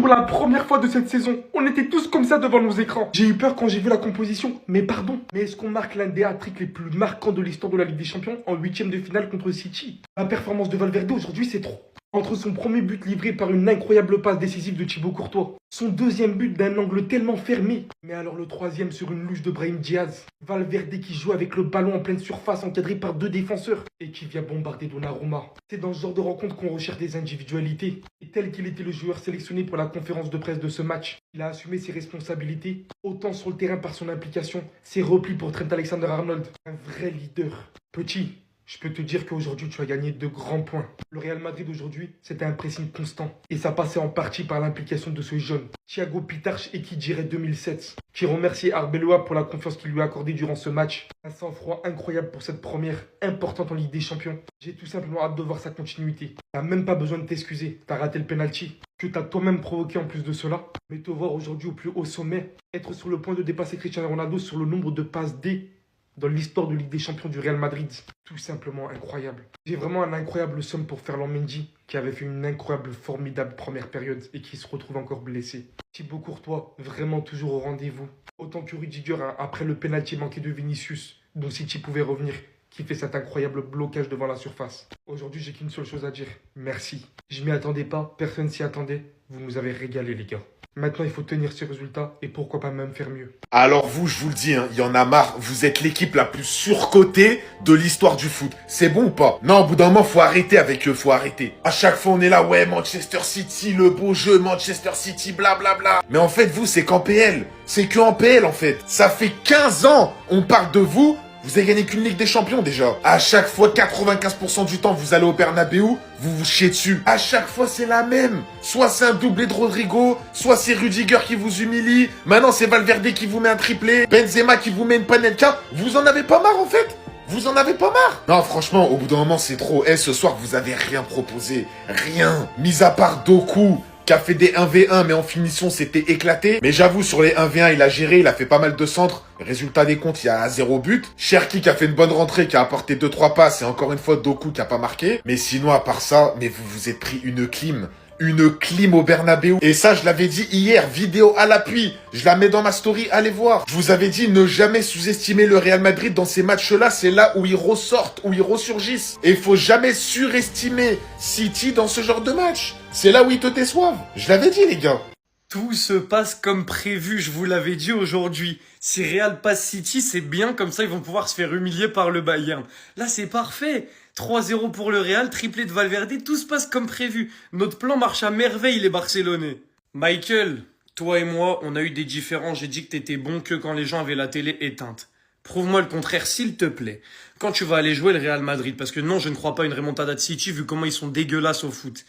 Pour la première fois de cette saison, on était tous comme ça devant nos écrans. J'ai eu peur quand j'ai vu la composition, mais pardon. Mais est-ce qu'on marque l'un des hat-tricks les plus marquants de l'histoire de la Ligue des Champions en huitième de finale contre City? La performance de Valverde aujourd'hui, c'est trop. Entre son premier but livré par une incroyable passe décisive de Thibaut Courtois, son deuxième but d'un angle tellement fermé, mais alors le troisième sur une louche de Brahim Diaz, Valverde qui joue avec le ballon en pleine surface encadré par deux défenseurs et qui vient bombarder Donnarumma. C'est dans ce genre de rencontre qu'on recherche des individualités. Et tel qu'il était le joueur sélectionné pour la conférence de presse de ce match, il a assumé ses responsabilités, autant sur le terrain par son implication, ses replis pour Trent Alexander-Arnold. Un vrai leader. Petit, je peux te dire qu'aujourd'hui, tu as gagné de grands points. Le Real Madrid aujourd'hui, c'était un pressing constant. Et ça passait en partie par l'implication de ce jeune, Thiago Pitarch et qui dirait 2007, qui remerciait Arbeloa pour la confiance qu'il lui a accordée durant ce match. Un sang-froid incroyable pour cette première, importante en Ligue des Champions. J'ai tout simplement hâte de voir sa continuité. T'as même pas besoin de t'excuser, t'as raté le penalty, que t'as toi-même provoqué en plus de cela. Mais te voir aujourd'hui au plus haut sommet, être sur le point de dépasser Cristiano Ronaldo sur le nombre de passes D dans l'histoire de Ligue des Champions du Real Madrid. Tout simplement incroyable. J'ai vraiment un incroyable somme pour Ferland Mendy, qui avait fait une incroyable, formidable première période et qui se retrouve encore blessé. Thibaut Courtois, vraiment toujours au rendez-vous. Autant que Rudiger, après le pénalty manqué de Vinicius, dont City pouvait revenir, qui fait cet incroyable blocage devant la surface. Aujourd'hui, j'ai qu'une seule chose à dire. Merci. Je m'y attendais pas, personne s'y attendait. Vous nous avez régalé, les gars. Maintenant, il faut tenir ce résultat et pourquoi pas même faire mieux. Alors vous, je vous le dis, hein, il y en a marre. Vous êtes l'équipe la plus surcotée de l'histoire du foot. C'est bon ou pas? Non, au bout d'un moment, faut arrêter avec eux, faut arrêter. À chaque fois, on est là, ouais, Manchester City, le beau jeu, Manchester City, blablabla. Mais en fait, vous, c'est qu'en PL. C'est que en PL, en fait. Ça fait 15 ans, on parle de vous. Vous avez gagné qu'une Ligue des Champions déjà. À chaque fois, 95% du temps, vous allez au Bernabeu, vous vous chiez dessus. À chaque fois, c'est la même. Soit c'est un doublé de Rodrigo, soit c'est Rudiger qui vous humilie. Maintenant, c'est Valverde qui vous met un triplé. Benzema qui vous met une panenka. Vous en avez pas marre en fait? Vous en avez pas marre? Non, franchement, au bout d'un moment, c'est trop. Ce soir, vous avez rien proposé. Rien. Mis à part Doku, qui a fait des 1v1, mais en finition, c'était éclaté. Mais j'avoue, sur les 1v1, il a géré, il a fait pas mal de centres. Résultat des comptes, il y a 0 but. Cherki qui a fait une bonne rentrée, qui a apporté 2-3 passes, et encore une fois, Doku qui a pas marqué. Mais sinon, à part ça, mais vous vous êtes pris une clim. Une clim au Bernabeu. Et ça, je l'avais dit hier, vidéo à l'appui. Je la mets dans ma story, allez voir. Je vous avais dit, ne jamais sous-estimer le Real Madrid dans ces matchs-là. C'est là où ils ressortent, où ils ressurgissent. Et il faut jamais surestimer City dans ce genre de match. C'est là où ils te déçoivent. Je l'avais dit, les gars. Tout se passe comme prévu, je vous l'avais dit aujourd'hui. Si Real passe City, c'est bien, comme ça ils vont pouvoir se faire humilier par le Bayern. Là, c'est parfait. 3-0 pour le Real, triplé de Valverde, tout se passe comme prévu. Notre plan marche à merveille, les Barcelonais. Michael, toi et moi, on a eu des différends. J'ai dit que t'étais bon que quand les gens avaient la télé éteinte. Prouve-moi le contraire, s'il te plaît. Quand tu vas aller jouer le Real Madrid, parce que non, je ne crois pas à une remontada de City, vu comment ils sont dégueulasses au foot.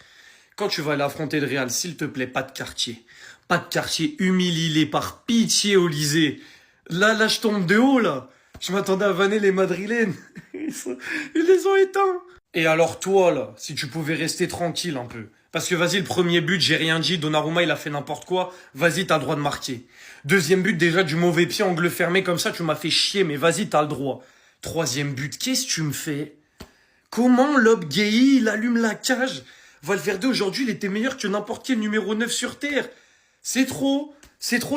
Quand tu vas aller affronter le Real, s'il te plaît, pas de quartier. Pas de quartier, humilie-les, par pitié, Olysée. Là, je tombe de haut, là. Je m'attendais à vanner les Madrilènes. Ils les ont éteints. Et alors toi, là, si tu pouvais rester tranquille un peu. Parce que vas-y, le premier but, j'ai rien dit, Donnarumma, il a fait n'importe quoi. Vas-y, t'as le droit de marquer. Deuxième but, déjà du mauvais pied, angle fermé comme ça, tu m'as fait chier, mais vas-y, t'as le droit. Troisième but, qu'est-ce que tu me fais? Comment Lob Gueye, il allume la cage? Valverde, aujourd'hui, il était meilleur que n'importe quel numéro 9 sur Terre. C'est trop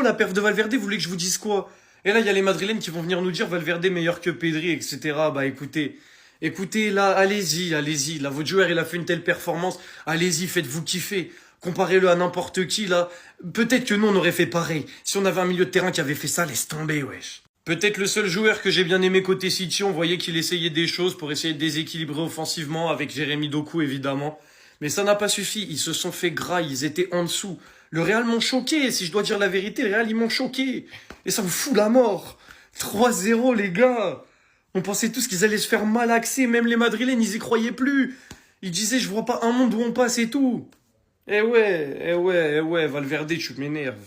la perf de Valverde, vous voulez que je vous dise quoi? Et là, il y a les Madrilènes qui vont venir nous dire Valverde meilleur que Pedri, etc. Bah écoutez, là, allez-y. Là, votre joueur, il a fait une telle performance. Allez-y, faites-vous kiffer. Comparez-le à n'importe qui, là. Peut-être que nous, on aurait fait pareil. Si on avait un milieu de terrain qui avait fait ça, laisse tomber, wesh. Peut-être le seul joueur que j'ai bien aimé côté City, on voyait qu'il essayait des choses pour essayer de déséquilibrer offensivement, avec Jérémy Doku, évidemment. Mais ça n'a pas suffi, ils se sont fait gras, ils étaient en dessous. Le Real m'ont choqué, si je dois dire la vérité, le Real ils m'ont choqué. Et ça vous fout la mort. 3-0 les gars. On pensait tous qu'ils allaient se faire malaxer, même les Madrilènes ils y croyaient plus. Ils disaient je vois pas un monde où on passe et tout. Eh ouais, Valverde tu m'énerves.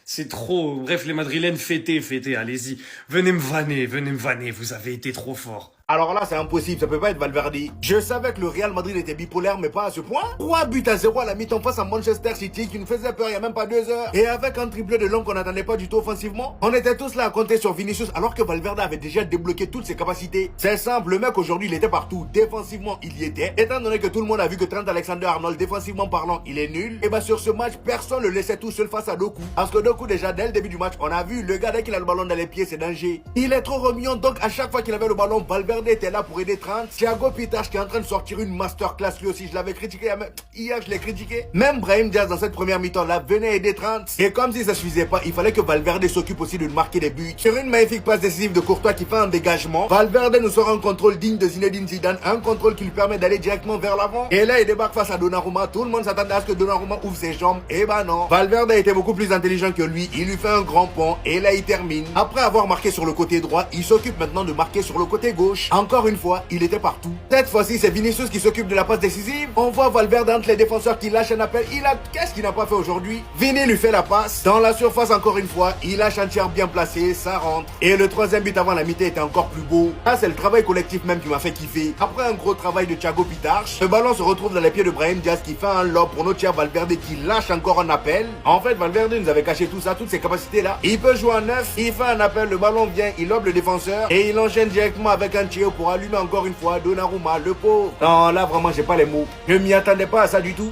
C'est trop, bref les Madrilènes fêtez, allez-y. Venez me vanner, vous avez été trop forts. Alors là, c'est impossible, ça peut pas être Valverde. Je savais que le Real Madrid était bipolaire, mais pas à ce point. 3 buts à 0 à la mi-temps face à Manchester City qui nous faisait peur il y a même pas 2 heures. Et avec un triplé de l'homme qu'on n'attendait pas du tout offensivement, on était tous là à compter sur Vinicius alors que Valverde avait déjà débloqué toutes ses capacités. C'est simple, le mec aujourd'hui il était partout. Défensivement, il y était. Étant donné que tout le monde a vu que Trent Alexander-Arnold, défensivement parlant, il est nul, et bah sur ce match, personne ne le laissait tout seul face à Doku. Parce que Doku déjà dès le début du match, on a vu le gars dès qu'il a le ballon dans les pieds, c'est danger. Il est trop remuant, donc à chaque fois qu'il avait le ballon, Valverde était là pour aider Trent. Thiago Pitach qui est en train de sortir une masterclass lui aussi, je l'avais critiqué hier, je l'ai critiqué. Même Brahim Diaz dans cette première mi-temps là venait aider Trent. Et comme si ça suffisait pas, il fallait que Valverde s'occupe aussi de marquer des buts. Sur une magnifique passe décisive de Courtois qui fait un dégagement, Valverde nous sort un contrôle digne de Zinedine Zidane, un contrôle qui lui permet d'aller directement vers l'avant. Et là il débarque face à Donnarumma, tout le monde s'attendait à ce que Donnarumma ouvre ses jambes, et bah non. Valverde a été beaucoup plus intelligent que lui, il lui fait un grand pont et là il termine. Après avoir marqué sur le côté droit, il s'occupe maintenant de marquer sur le côté gauche. Encore une fois, il était partout. Cette fois-ci, c'est Vinicius qui s'occupe de la passe décisive. On voit Valverde entre les défenseurs qui lâche un appel. Qu'est-ce qu'il n'a pas fait aujourd'hui? Vini lui fait la passe. Dans la surface encore une fois, il lâche un tir bien placé, ça rentre. Et le troisième but avant la mi-temps était encore plus beau. Là, c'est le travail collectif même qui m'a fait kiffer. Après un gros travail de Thiago Pitach, le ballon se retrouve dans les pieds de Brahim Diaz qui fait un lob pour notre cher Valverde qui lâche encore un appel. En fait, Valverde nous avait caché tout ça, toutes ces capacités là. Il peut jouer en neuf, il fait un appel, le ballon vient, il lobe le défenseur et il enchaîne directement avec un tir pour allumer encore une fois Donnarumma, le pauvre. Non, là vraiment, j'ai pas les mots. Je m'y attendais pas à ça du tout.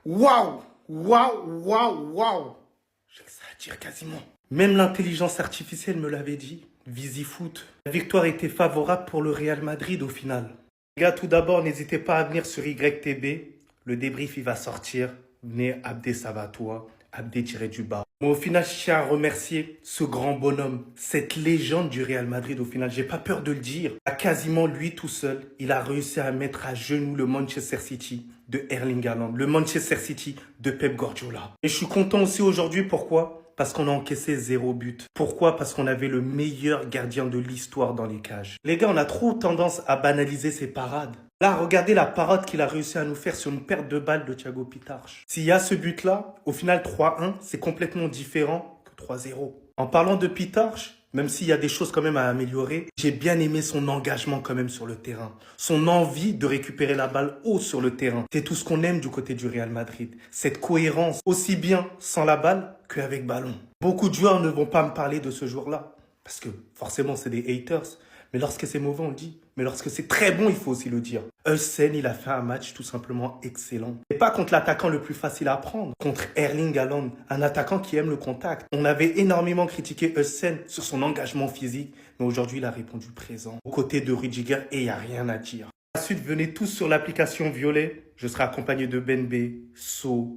Waouh, waouh, waouh, waouh. J'exagère quasiment. Même l'intelligence artificielle me l'avait dit. VisiFoot. La victoire était favorable pour le Real Madrid au final. Les gars, tout d'abord, n'hésitez pas à venir sur YTB. Le débrief, il va sortir. Venez, Abdé Savatois, Abdé-du-bas. Moi, au final, je tiens à remercier ce grand bonhomme, cette légende du Real Madrid. Au final, j'ai pas peur de le dire. Quasiment lui tout seul, il a réussi à mettre à genoux le Manchester City de Erling Haaland, le Manchester City de Pep Guardiola. Et je suis content aussi aujourd'hui, pourquoi ? Parce qu'on a encaissé 0 but. Pourquoi? Parce qu'on avait le meilleur gardien de l'histoire dans les cages. Les gars, on a trop tendance à banaliser ces parades. Là, regardez la parade qu'il a réussi à nous faire sur une perte de balle de Thiago Pitach. S'il y a ce but-là, au final 3-1, c'est complètement différent que 3-0. En parlant de Pitach, même s'il y a des choses quand même à améliorer, j'ai bien aimé son engagement quand même sur le terrain. Son envie de récupérer la balle haut sur le terrain. C'est tout ce qu'on aime du côté du Real Madrid. Cette cohérence, aussi bien sans la balle qu'avec ballon. Beaucoup de joueurs ne vont pas me parler de ce jour-là. Parce que forcément, c'est des haters. Mais lorsque c'est mauvais, on le dit. Mais lorsque c'est très bon, il faut aussi le dire. Hussein, il a fait un match tout simplement excellent. Et pas contre l'attaquant le plus facile à prendre. Contre Erling Haaland, un attaquant qui aime le contact. On avait énormément critiqué Hussein sur son engagement physique. Mais aujourd'hui, il a répondu présent. Aux côtés de Rudiger, et il n'y a rien à dire. Ensuite, venez tous sur l'application Violet. Je serai accompagné de Benbe, So,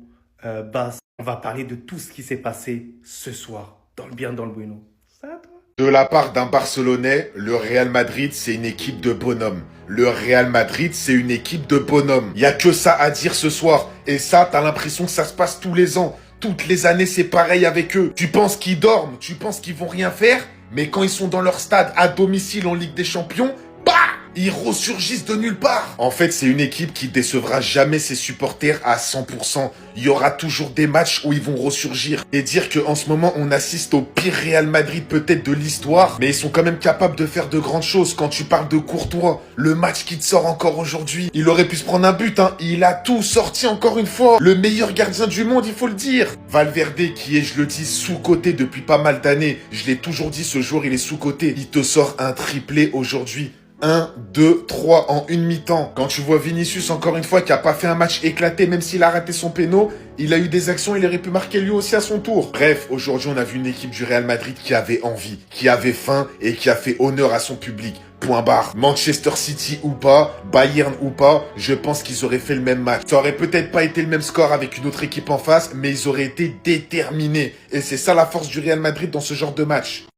Bass. On va parler de tout ce qui s'est passé ce soir. Dans le bien, dans le bueno. Ça va, toi? De la part d'un Barcelonais, le Real Madrid, c'est une équipe de bonhommes. Le Real Madrid, c'est une équipe de bonhommes. Il y a que ça à dire ce soir. Et ça, t'as l'impression que ça se passe tous les ans. Toutes les années, c'est pareil avec eux. Tu penses qu'ils dorment, tu penses qu'ils vont rien faire, mais quand ils sont dans leur stade à domicile en Ligue des Champions, bah, ils ressurgissent de nulle part. En fait, c'est une équipe qui décevra jamais ses supporters à 100%. Il y aura toujours des matchs où ils vont ressurgir. Et dire qu'en ce moment, on assiste au pire Real Madrid peut-être de l'histoire, mais ils sont quand même capables de faire de grandes choses. Quand tu parles de Courtois, le match qui te sort encore aujourd'hui, il aurait pu se prendre un but, hein. Il a tout sorti encore une fois. Le meilleur gardien du monde, il faut le dire. Valverde, qui est, je le dis, sous-coté depuis pas mal d'années. Je l'ai toujours dit, ce joueur, il est sous-coté. Il te sort un triplé aujourd'hui. 1, 2, 3 en une mi-temps. Quand tu vois Vinicius, encore une fois, qui a pas fait un match éclaté, même s'il a raté son péno, il a eu des actions, il aurait pu marquer lui aussi à son tour. Bref, aujourd'hui, on a vu une équipe du Real Madrid qui avait envie, qui avait faim et qui a fait honneur à son public. Point barre. Manchester City ou pas, Bayern ou pas, je pense qu'ils auraient fait le même match. Ça aurait peut-être pas été le même score avec une autre équipe en face, mais ils auraient été déterminés. Et c'est ça la force du Real Madrid dans ce genre de match.